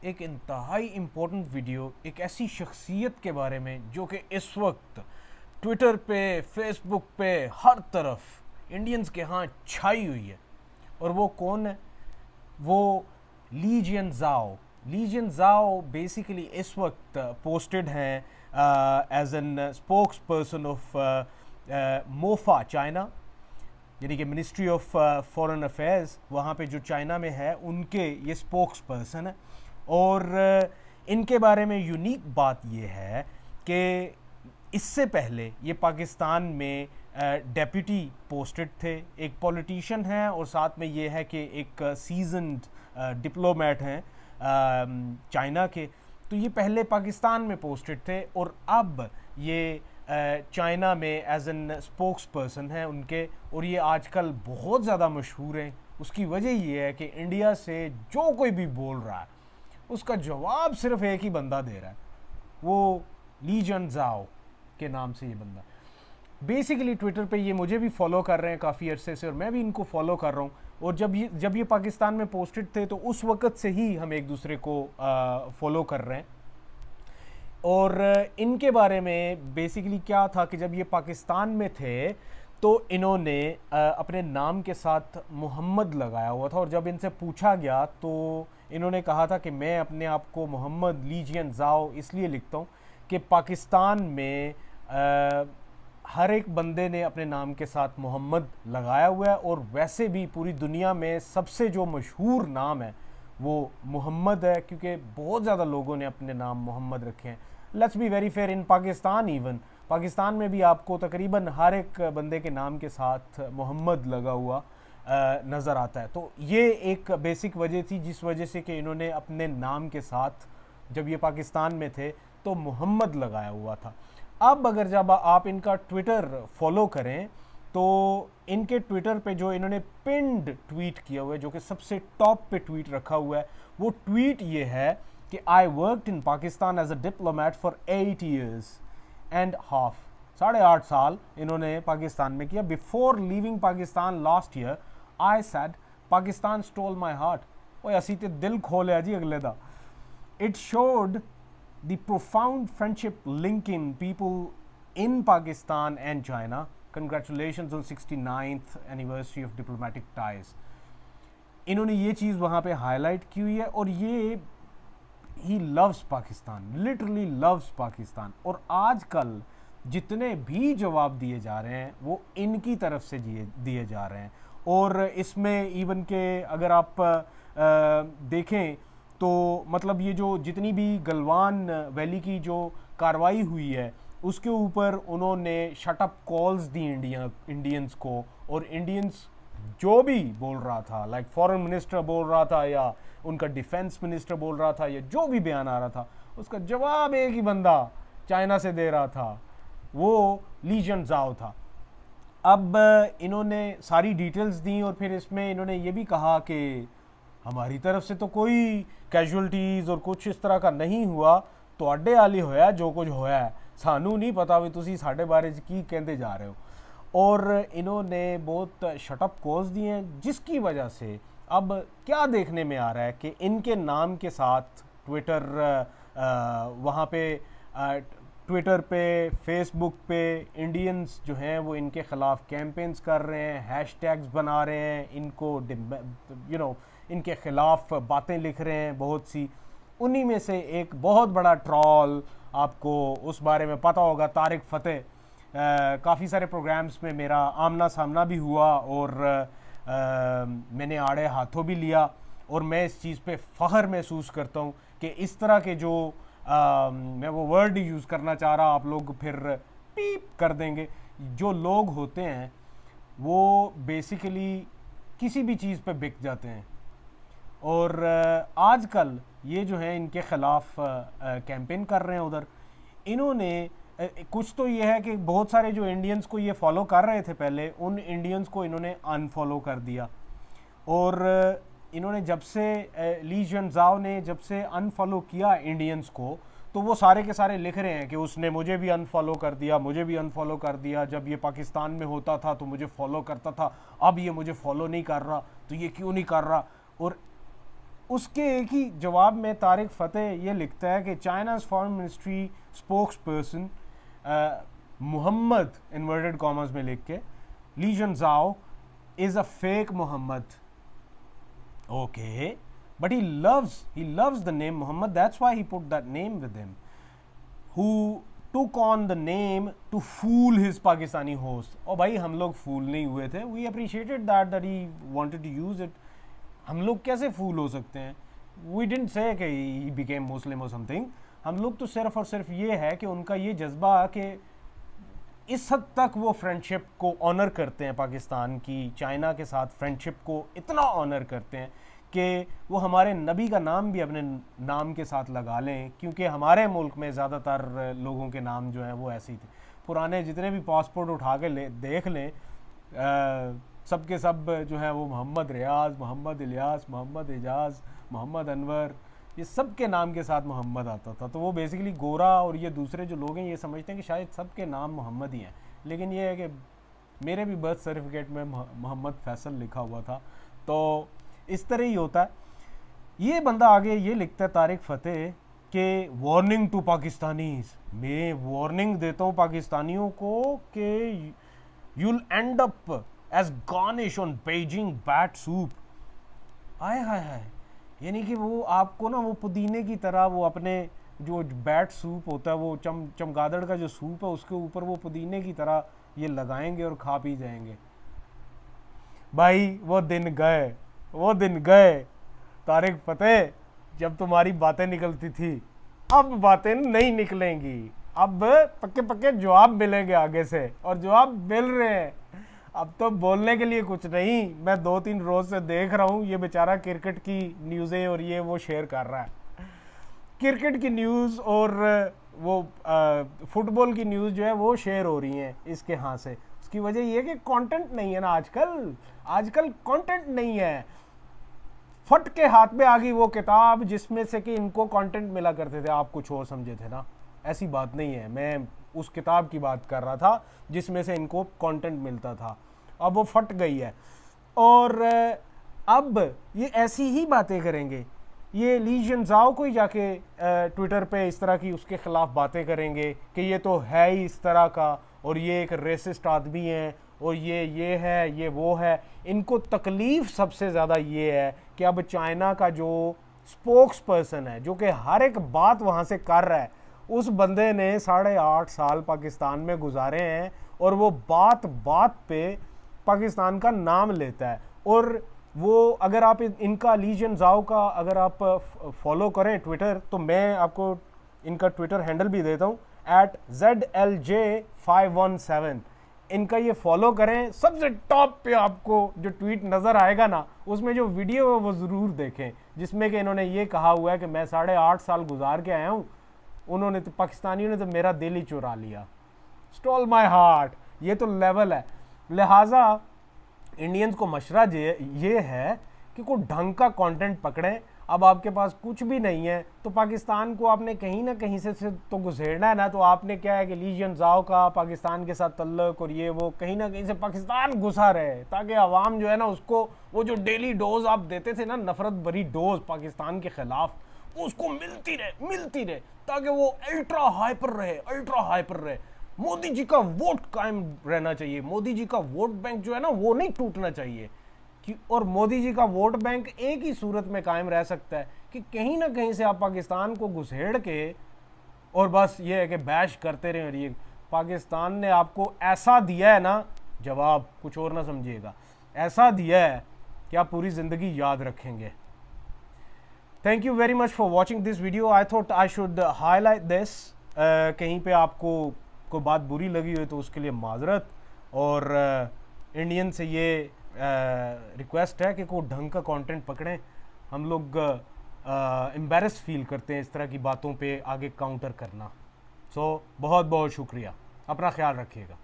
एक इंतहाई important video एक ऐसी शख्सियत के बारे में जो कि इस वक्त ट्विटर पे, फेसबुक पे, हर तरफ इंडियंस के यहाँ छाई हुई है। और वो कौन है? वो लीजियन जाओ। लीजियन जाओ बेसिकली इस वक्त पोस्टेड हैं as an spokesperson of MOFA China, यानी कि मिनिस्ट्री ऑफ फॉरेन अफेयर्स, वहाँ पे जो चाइना में है उनके ये स्पोक्स पर्सन है। और इनके बारे में यूनिक बात ये है कि इससे पहले ये पाकिस्तान में डेप्यूटी पोस्टेड थे, एक पॉलिटिशियन हैं और साथ में ये है कि एक सीजन्ड डिप्लोमेट हैं चाइना के। तो ये पहले पाकिस्तान में पोस्टेड थे और अब ये चाइना में एज एन स्पोक्स पर्सन है उनके, और ये आजकल बहुत ज़्यादा मशहूर हैं। उसकी वजह ये है कि इंडिया से जो कोई भी बोल रहा है उसका जवाब सिर्फ एक ही बंदा दे रहा है, वो ली जन-जाओ के नाम से ये बंदा। बेसिकली ट्विटर पे ये मुझे भी फॉलो कर रहे हैं काफ़ी अरसे से और मैं भी इनको फॉलो कर रहा हूँ। और जब ये पाकिस्तान में पोस्टेड थे तो उस वक़्त से ही हम एक दूसरे को फॉलो कर रहे हैं। और इनके बारे में बेसिकली क्या था कि जब ये पाकिस्तान में थे तो इन्होंने अपने नाम के साथ मोहम्मद लगाया हुआ था, और जब इनसे पूछा गया तो इन्होंने कहा था कि मैं अपने आप को मोहम्मद लीजियन जाओ इसलिए लिखता हूँ कि पाकिस्तान में हर एक बंदे ने अपने नाम के साथ मोहम्मद लगाया हुआ है, और वैसे भी पूरी दुनिया में सबसे जो मशहूर नाम है वो मोहम्मद है, क्योंकि बहुत ज़्यादा लोगों ने अपने नाम मोहम्मद रखे हैं। Let's be very fair, in Pakistan even Pakistan में भी आपको तकरीबन हर एक बंदे के नाम के साथ मोहम्मद लगा हुआ नज़र आता है। तो ये एक बेसिक वजह थी जिस वजह से कि इन्होंने अपने नाम के साथ जब ये पाकिस्तान में थे तो मोहम्मद लगाया हुआ था। अब अगर जब आप इनका ट्विटर फॉलो करें तो इनके ट्विटर पे जो इन्होंने पिंड ट्वीट किया हुआ है, जो कि सबसे टॉप पे ट्वीट रखा हुआ है, वो ट्वीट ये है कि I worked in Pakistan as a diplomat for 8 years and half। 8.5 साल इन्होंने पाकिस्तान में किया। Before leaving Pakistan last year I said Pakistan stole my heart. ओए असी ते दिल खोलिया जी अगले दा। It showed the profound friendship linking people in Pakistan and China. Congratulations on 69th anniversary of diplomatic ties. इन्होंने ये चीज़ वहाँ पे हाईलाइट की हुई है, और ये he loves Pakistan, literally loves Pakistan. और आजकल जितने भी जवाब दिए जा रहे हैं वो इनकी तरफ से दिए जा रहे हैं। और इसमें इवन के अगर आप देखें तो मतलब ये जो जितनी भी गलवान वैली की जो कार्रवाई हुई है उसके ऊपर उन्होंने शटअप कॉल्स दी इंडियंस को, और इंडियंस जो भी बोल रहा था, लाइक फॉरेन मिनिस्टर बोल रहा था या उनका डिफेंस मिनिस्टर बोल रहा था या जो भी बयान आ रहा था, उसका जवाब एक ही बंदा चाइना से दे रहा था, वो ली जन-जाओ था। अब इन्होंने सारी डिटेल्स दी और फिर इसमें इन्होंने ये भी कहा कि हमारी तरफ से तो कोई कैजुअलिटीज़ और कुछ इस तरह का नहीं हुआ, तुहाडे वाली होया जो कुछ होया है, सानू नहीं पता भी तुसी साढ़े बारे की कहते जा रहे हो। और इन्होंने बहुत शटअप कॉल्स दिए हैं, जिसकी वजह से अब क्या देखने में आ रहा है कि इनके नाम के साथ ट्विटर वहाँ पे ट्विटर पे, फेसबुक पे इंडियंस जो हैं वो इनके ख़िलाफ़ कैंपेन्स कर रहे हैं, हैशटैग्स बना रहे हैं, इनको इनके ख़िलाफ़ बातें लिख रहे हैं बहुत सी। उन्हीं में से एक बहुत बड़ा ट्रॉल, आपको उस बारे में पता होगा, तारिक फ़तेह, काफ़ी सारे प्रोग्राम्स में मेरा आमना सामना भी हुआ और मैंने आड़े हाथों भी लिया, और मैं इस चीज़ पे फ़ख्र महसूस करता हूँ कि इस तरह के जो मैं वो वर्ड यूज़ करना चाह रहा, आप लोग फिर पीप कर देंगे, जो लोग होते हैं वो बेसिकली किसी भी चीज़ पे बिक जाते हैं। और आजकल ये जो है इनके ख़िलाफ़ कैंपेन कर रहे हैं उधर। इन्होंने कुछ तो ये है कि बहुत सारे जो इंडियंस को ये फॉलो कर रहे थे पहले, उन इंडियंस को इन्होंने अनफॉलो कर दिया। और इन्होंने जब से ली जन-जाओ ने जब से अनफॉलो किया इंडियंस को, तो वो सारे के सारे लिख रहे हैं कि उसने मुझे भी अनफॉलो कर दिया, मुझे भी अनफॉलो कर दिया, जब ये पाकिस्तान में होता था तो मुझे फॉलो करता था, अब ये मुझे फॉलो नहीं कर रहा, तो ये क्यों नहीं कर रहा। और उसके एक ही जवाब में तारिक फ़तेह ये लिखता है कि China's foreign ministry spokesperson Mohammad inverted commas में लिख के Li Jianzhao is a fake Mohammad. Okay, but he loves the name Muhammad. That's why he put that name with him. Who took on the name to fool his Pakistani host. और भाई हम लोग fool नहीं हुए थे. We appreciated that he wanted to use it. हम लोग कैसे fool हो सकते हैं? We didn't say कि he became Muslim or something. हम लोग तो सिर्फ और सिर्फ ये है कि उनका ये जज्बा कि इस हद तक वो फ्रेंडशिप को ऑनर करते हैं, पाकिस्तान की चाइना के साथ फ्रेंडशिप को इतना ऑनर करते हैं कि वो हमारे नबी का नाम भी अपने नाम के साथ लगा लें, क्योंकि हमारे मुल्क में ज़्यादातर लोगों के नाम जो हैं वो ऐसे ही थे. पुराने जितने भी पासपोर्ट उठा के देख लें, सब के सब जो है वो मोहम्मद रियाज, मोहम्मद इलियास, मोहम्मद एजाज, मोहम्मद अनवर, ये सब के नाम के साथ मोहम्मद आता था. तो वो बेसिकली गोरा और ये दूसरे जो लोग हैं ये समझते हैं कि शायद सब के नाम मोहम्मद ही हैं, लेकिन ये है कि मेरे भी बर्थ सर्टिफिकेट में मोहम्मद फैसल लिखा हुआ था. तो इस तरह ही होता है. ये बंदा आगे ये लिखता है तारिक फ़तेह कि वार्निंग टू पाकिस्तानीज, मैं वार्निंग देता हूँ पाकिस्तानियों को कि you'll end up as garnish on Beijing bat soup. आय हाय हाय, यानी कि वो आपको ना वो पुदीने की तरह वो अपने जो बैट सूप होता है, वो चमगादड़ का जो सूप है उसके ऊपर वो पुदीने की तरह ये लगाएंगे और खा पी जाएंगे. भाई वो दिन गए तारिक फ़तेह जब तुम्हारी बातें निकलती थी. अब बातें नहीं निकलेंगी, अब पक्के पक्के जवाब मिलेंगे आगे से, और जवाब मिल रहे हैं. अब तो बोलने के लिए कुछ नहीं. मैं 2-3 रोज से देख रहा हूँ ये बेचारा क्रिकेट की न्यूज़ें और ये वो शेयर कर रहा है. क्रिकेट की न्यूज़ और वो फुटबॉल की न्यूज़ जो है वो शेयर हो रही हैं इसके यहाँ से. उसकी वजह ये है कि कंटेंट नहीं है ना आजकल कंटेंट नहीं है. फट के हाथ में आ गई वो किताब जिसमें से कि इनको कंटेंट मिला करते थे, आप कुछ और समझे थे ना. ऐसी बात नहीं है. मैं उस किताब की बात कर रहा था जिसमें से इनको कंटेंट मिलता था. अब वो फट गई है और अब ये ऐसी ही बातें करेंगे. ये ली जंजाओ को ही जाके ट्विटर पे इस तरह की उसके ख़िलाफ़ बातें करेंगे कि ये तो है ही इस तरह का, और ये एक रेसिस्ट आदमी है, और ये है, ये वो है. इनको तकलीफ़ सबसे ज़्यादा ये है कि अब चाइना का जो स्पोक्स पर्सन है, जो कि हर एक बात वहाँ से कर रहा है, उस बंदे ने 8.5 साल पाकिस्तान में गुजारे हैं और वो बात बात पे पाकिस्तान का नाम लेता है. और वो अगर आप इनका ली जंजाओ का अगर आप फॉलो करें ट्विटर, तो मैं आपको इनका ट्विटर हैंडल भी देता हूँ @ZLJ517. इनका ये फॉलो करें. सबसे टॉप पे आपको जो ट्वीट नज़र आएगा ना, उसमें जो वीडियो है वो ज़रूर देखें जिसमें कि इन्होंने ये कहा हुआ है कि मैं 8.5 साल गुजार के आया हूँ, उन्होंने तो पाकिस्तानियों ने तो मेरा दिल ही चुरा लिया. Stall my heart. ये तो लेवल है. लिहाजा इंडियंस को मशवरा ये है कि कोई ढंग का कंटेंट पकड़ें. अब आपके पास कुछ भी नहीं है तो पाकिस्तान को आपने कहीं ना कहीं से तो घुसेड़ना है ना. तो आपने क्या है कि ली जंजाओ का पाकिस्तान के साथ तल्लुक और ये वो कहीं ना कहीं से पाकिस्तान घुसा रहे, ताकि आवाम जो है ना उसको वो जो डेली डोज आप देते थे ना, नफरत भरी डोज पाकिस्तान के खिलाफ, उसको मिलती रहे ताकि वो अल्ट्रा हाइपर रहे. मोदी जी का वोट कायम रहना चाहिए. मोदी जी का वोट बैंक जो है ना वो नहीं टूटना चाहिए. और मोदी जी का वोट बैंक एक ही सूरत में कायम रह सकता है कि कहीं ना कहीं से आप पाकिस्तान को घुसेड़ के और बस ये है कि बैश करते रहें. और ये पाकिस्तान ने आपको ऐसा दिया है ना, जवाब कुछ और ना समझिएगा, ऐसा दिया है कि आप पूरी ज़िंदगी याद रखेंगे. Thank you very much for watching this video. I thought I should highlight this. कहीं पे आपको कोई बात बुरी लगी हुई तो उसके लिए माजरत. और इंडियन से ये रिक्वेस्ट है कि कोई ढंग का कंटेंट पकड़ें. हम लोग एम्बैरस फील करते हैं इस तरह की बातों पे आगे काउंटर करना. सो बहुत बहुत शुक्रिया. अपना ख्याल रखिएगा.